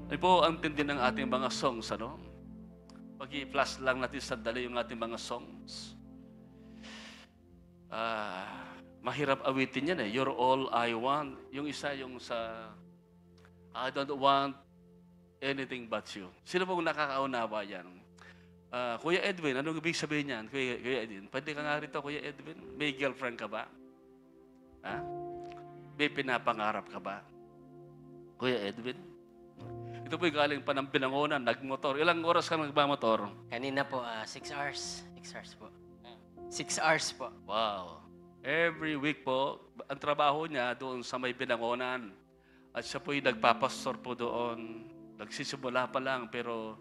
Ay po ang tindi ng ating mga songs, ano? Pag-i-flash lang natin sandali yung ating mga songs. Mahirap awitin yan eh. You're all I want. Yung isa yung sa I don't want anything but you. Sino pong nakakaunawa yan? Kuya Edwin, anong ibig sabihin niyan? Kuya Edwin, pwede ka nga rito, Kuya Edwin. May girlfriend ka ba? Ha? May pinapangarap ka ba? Kuya Edwin? Ito po'y galing pa ng Binangonan, nagmotor. Ilang oras ka nagmamotor? Kanina po, 6 hours. 6 hours po. 6 hours po. Wow. Every week po, ang trabaho niya doon sa may Binangonan. At siya po'y nagpapastor po doon. Nagsisimula pa lang, pero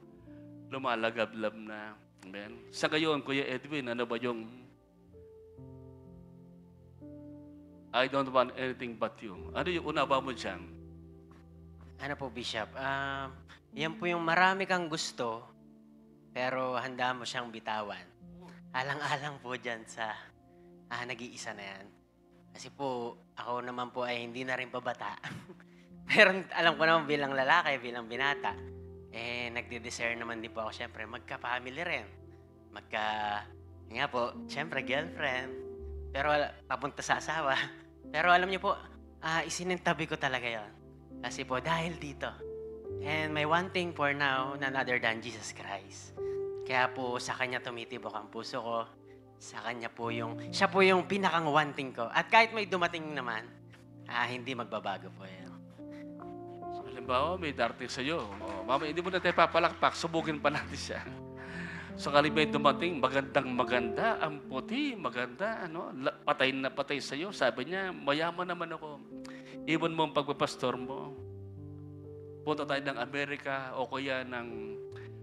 lumalagablab na. Amen. Sa ngayon, Kuya Edwin, ano ba yung I don't want anything but you? Ano yung una ba mo dyan? Ano po, Bishop? Yan po yung marami kang gusto, pero handa mo siyang bitawan. Alang-alang po dyan sa nag-iisa na yan. Kasi po, ako naman po ay hindi na rin pabata. Pero alam ko naman bilang lalaki, bilang binata, nagde-desire naman din po ako, syempre, magka-family rin. Nga po, syempre, girlfriend. Pero papunta sa asawa. Pero alam niyo po, isinintabi ko talaga yon. Kasi po, dahil dito. And may one thing for now, none other than Jesus Christ. Kaya po, sa Kanya tumitibok ang puso ko. Sa Kanya po siya po yung pinakang one thing ko. At kahit may dumating naman, hindi magbabago po yan. Halimbawa, may darating sa'yo. Mama, hindi mo na tayo papalakpak, subukin pa natin siya. Sakali may dumating, magandang maganda, ang puti, maganda, patay na patay sa'yo. Sabi niya, mayaman naman ako. Iwan mo ang pagpapastor mo. Punta tayo ng Amerika o kaya ng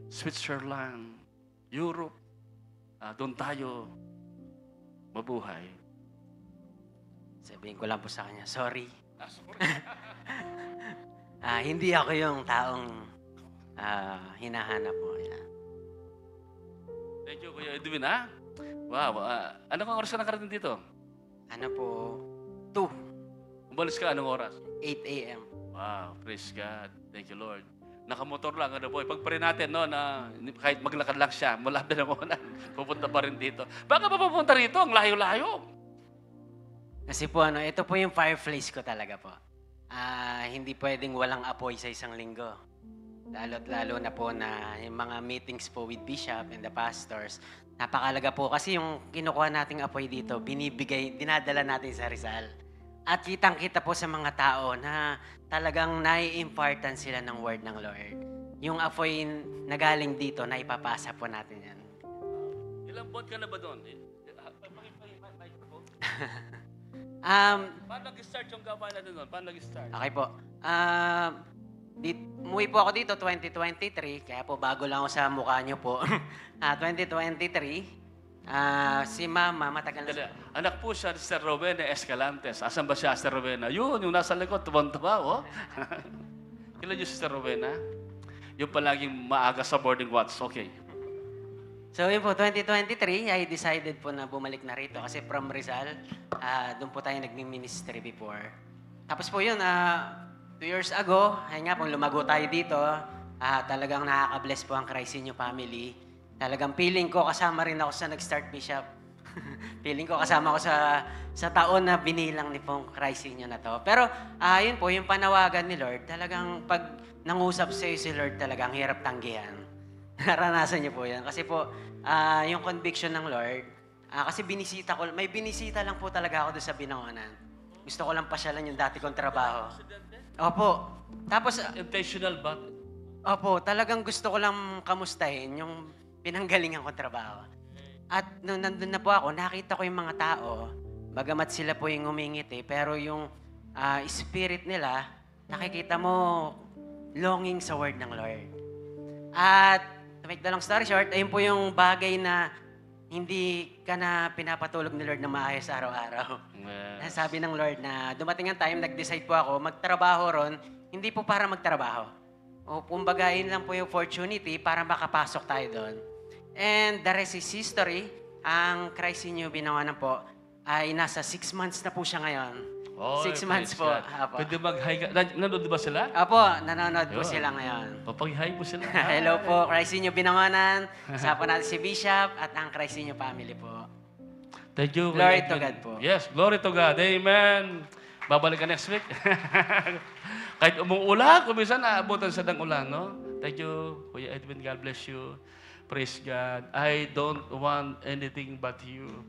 Switzerland, Europe. Doon tayo mabuhay. Sabihin ko lang po sa kanya, sorry. Hindi ako yung taong hinahanap mo. Yan. Thank you, Kuya Edwin, ha? Wow. Ano kang oras ka nakarating dito? Ano po, 2. Umalis ka, anong oras? 8 a.m. Wow, praise God. Thank you, Lord. Nakamotor lang, Pagpare natin, na kahit maglakad lang siya, mula Binangonan, pupunta pa rin dito. Baka pa pupunta rito? Ang layo-layo. Kasi po, ito po yung fireplace ko talaga po. Hindi pwedeng walang apoy sa isang linggo. Lalo't lalo na po na yung mga meetings po with Bishop and the pastors, napakalaga po kasi yung kinukuha nating apoy dito, dinadala natin sa Rizal. At kitang-kita po sa mga tao na talagang nai-impartan sila ng word ng Lord. Yung apoy na galing dito, na ipapasa po natin yan. Ilang buwan ka na ba doon? Paano nag-start yung gawain natin doon? Paano nag-start? Okay po. Umuwi po ako dito 2023, kaya po bago lang ako sa mukha niyo po. 2023, si Mama, matagal na. Anak po siya, Sister Rowena Escalantes. Asan ba siya, Sister Rowena? Yun, yung nasa likod, tuwang-tuwa, oh. Kailan yung Sister Rowena? Yung palaging maaga sa boarding watch. Okay. So yun po, 2023, I decided po na bumalik na rito kasi from Rizal, doon po tayo nagmi-ministry before. Tapos po yun, 2 years ago, ayun nga po, lumago tayo dito. Talagang nakaka-bless po ang Christ in You family. Talagang feeling ko kasama rin ako sa nag-start Bishop. Feeling ko kasama ako sa taon na binilang ni pong Christ in You na to. Pero yun po, yung panawagan ni Lord, talagang pag nangusap sa'yo si Lord, talagang hirap tanggihan. Naranasan niyo po yan. Kasi po, yung conviction ng Lord, kasi may binisita lang po talaga ako doon sa Binangonan. Gusto ko lang pasyalan yung dati kong trabaho. Opo. Tapos, Intentional ba? opo, talagang gusto ko lang kamustahin yung pinanggalingan kong trabaho. At nung nandun na po ako, nakita ko yung mga tao, bagamat sila po yung ngumingiti, pero yung spirit nila, nakikita mo longing sa word ng Lord. At to make the long story short, ayun po yung bagay na hindi ka na pinapatulog ni Lord na maayos araw-araw. Yes. Sabi ng Lord na dumating ang time, nag-decide po ako, magtrabaho ron, hindi po para magtrabaho. O kumbaga, yun lang po yung opportunity para makapasok tayo doon. And the rest is history. Ang Christ in You Binangonan po ay nasa 6 months na po siya ngayon. Oy, 6 months praise po. God. Apo. Pwede mag-hi ka. Nanonood ba sila? Apo, nanonood po Yun. sila ngayon. Papag-hi mo sila. Hello po, Crisinyo Binangonan. Kasama natin si Bishop at ang Crisinyo family po. Thank you. Glory Kuya to Edwin. God po. Yes, glory to God. Amen. Babalik ka next week. Kahit umuulan, kuminsan naabutan sa ng ulan, no? Thank you, Kuya Edwin. God bless you. Praise God. I don't want anything but you.